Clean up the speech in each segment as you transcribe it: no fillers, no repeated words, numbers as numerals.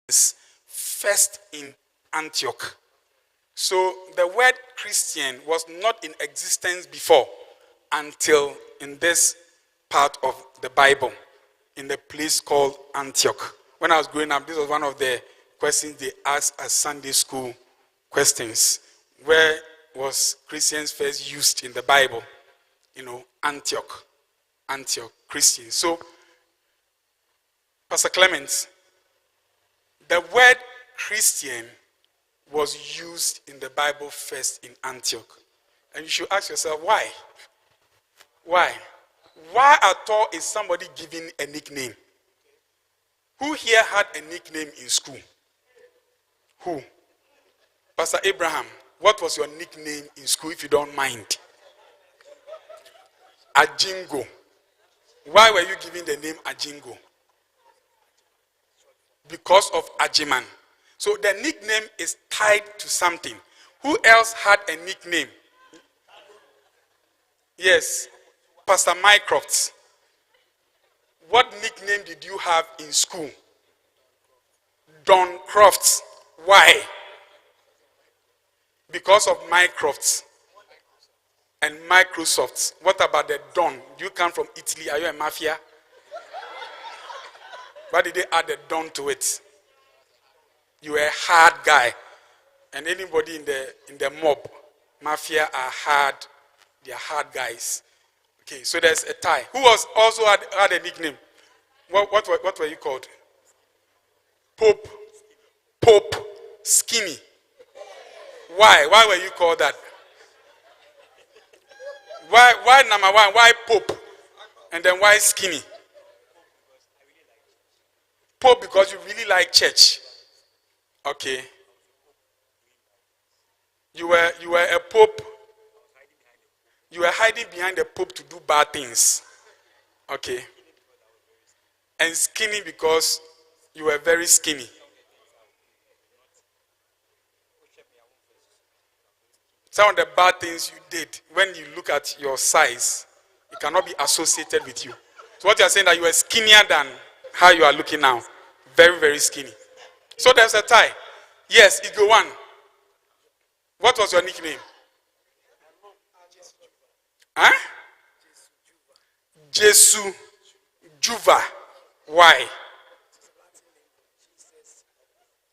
first in Antioch. So the word Christian was not in existence before until in this part of the Bible, in the place called Antioch. When I was growing up, this was one of the questions they asked as Sunday school questions. Where was Christians first used in the Bible? Antioch, Christian. So, Pastor Clement, the word Christian was used in the Bible first in Antioch. And you should ask yourself, why? Why? Why at all is somebody given a nickname? Who here had a nickname in school? Who? Pastor Abraham, what was your nickname in school, if you don't mind? Ajingo. Why were you given the name Ajingo? Because of Ajiman. So the nickname is tied to something. Who else had a nickname? Yes, Pastor Mycroft. What nickname did you have in school? Don Crofts. Why? Because of Mycroft and Microsoft. What about the Don? Do you come from Italy? Are you a mafia? Why did they add the Don to it? You were a hard guy. And anybody in the mob, mafia are hard. They are hard guys. Okay, so there's a tie. Who was also had a nickname? What were you called? Pope Skinny. Why? Why were you called that? Why number one? Why Pope? And then why Skinny? Pope because you really like church. Okay. You were a pope. You were hiding behind the pope to do bad things. Okay. And skinny because you were very skinny. Some of the bad things you did, when you look at your size, it cannot be associated with you. So what you are saying that you are skinnier than how you are looking now. Very, very skinny. So there's a tie. Yes, Igo one. What was your nickname? Huh? Jesu Juva. Why?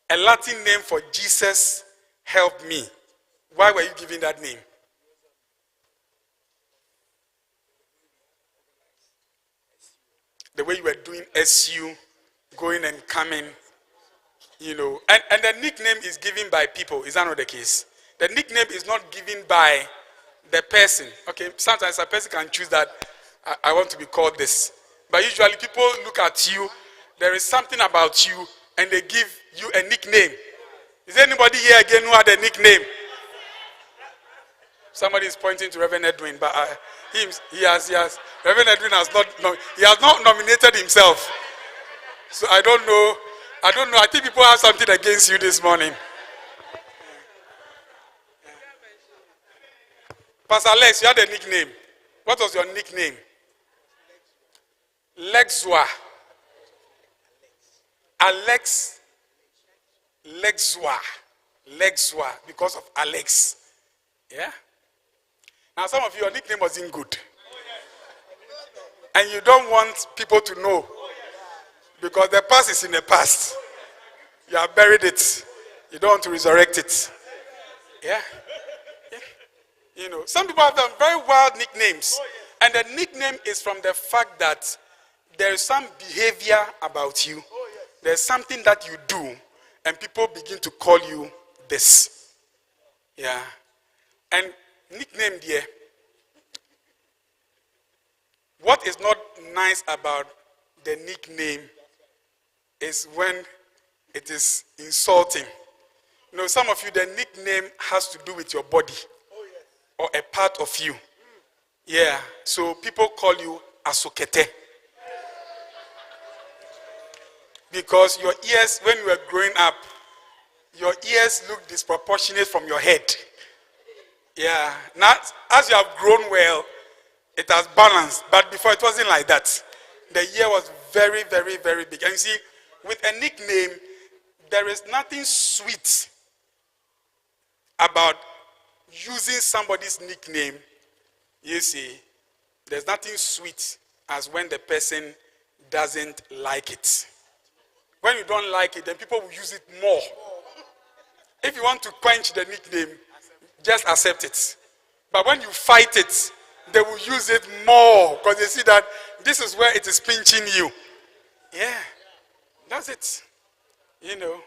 A Latin name for Jesus help me. Why were you giving that name? The way you were doing SU, going and coming, And the nickname is given by people. Is that not the case? The nickname is not given by the person. Okay, sometimes a person can choose that I want to be called this. But usually people look at you, there is something about you, and they give you a nickname. Is there anybody here again who had a nickname? Somebody is pointing to Reverend Edwin, but he has. Reverend Edwin has not nominated himself. So I don't know. I think people have something against you this morning. Pastor Alex, you had a nickname. What was your nickname? Lexua. Alex. Lexua. Because of Alex. Yeah? Now some of you, your nickname wasn't good. And you don't want people to know. Because the past is in the past. You have buried it. You don't want to resurrect it. Yeah? Some people have very wild nicknames. And the nickname is from the fact that there is some behavior about you. There's something that you do, and people begin to call you this. Yeah. And nickname there. What is not nice about the nickname is when it is insulting. Some of you, the nickname has to do with your body or a part of you. Yeah. So people call you Asokete. Because your ears, when you were growing up, your ears look disproportionate from your head. Yeah. Now, as you have grown well, it has balanced. But before, it wasn't like that. The ear was very, very, very big. And you see, with a nickname, there is nothing sweet about using somebody's nickname. You see, there's nothing sweet as when the person doesn't like it. When you don't like it, then people will use it more. If you want to quench the nickname, just accept it. But when you fight it, they will use it more because they see that this is where it is pinching you. Yeah, that's it. You know,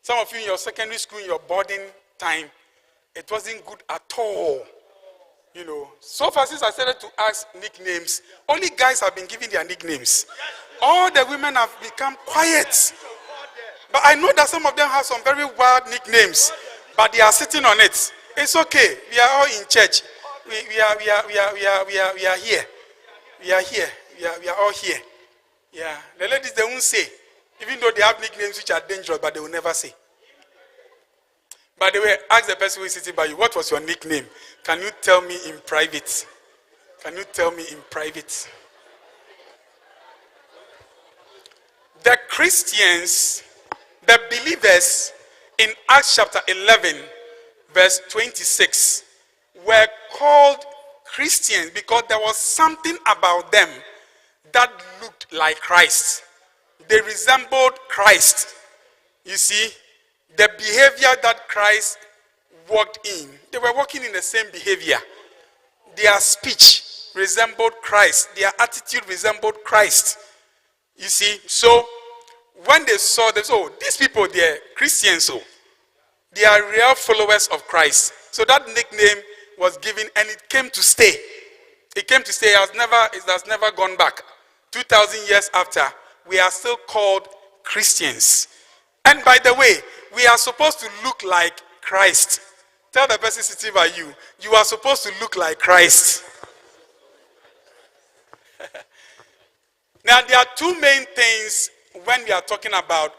some of you in your secondary school, in your boarding time, it wasn't good at all. You know, so far since I started to ask nicknames, only guys have been giving their nicknames. All the women have become quiet. But I know that some of them have some very wild nicknames, but they are sitting on it. It's okay. We are all in church. We are here. We are here. We are all here. Yeah. The ladies, they won't say, even though they have nicknames which are dangerous, but they will never say. By the way, ask the person who is sitting by you, what was your nickname? Can you tell me in private? Can you tell me in private? The Christians, the believers in Acts chapter 11, verse 26, were called Christians because there was something about them that looked like Christ. They resembled Christ. You see, the behavior that Christ walked in, they were walking in the same behavior. Their speech resembled Christ. Their attitude resembled Christ. You see, so when they saw this, oh, these people, they're Christians, so they are real followers of Christ. So that nickname was given and it came to stay. It came to stay. It has never gone back. 2,000 years after, we are still called Christians. And by the way, we are supposed to look like Christ. Tell the person sitting by you, you are supposed to look like Christ. Now, there are two main things when we are talking about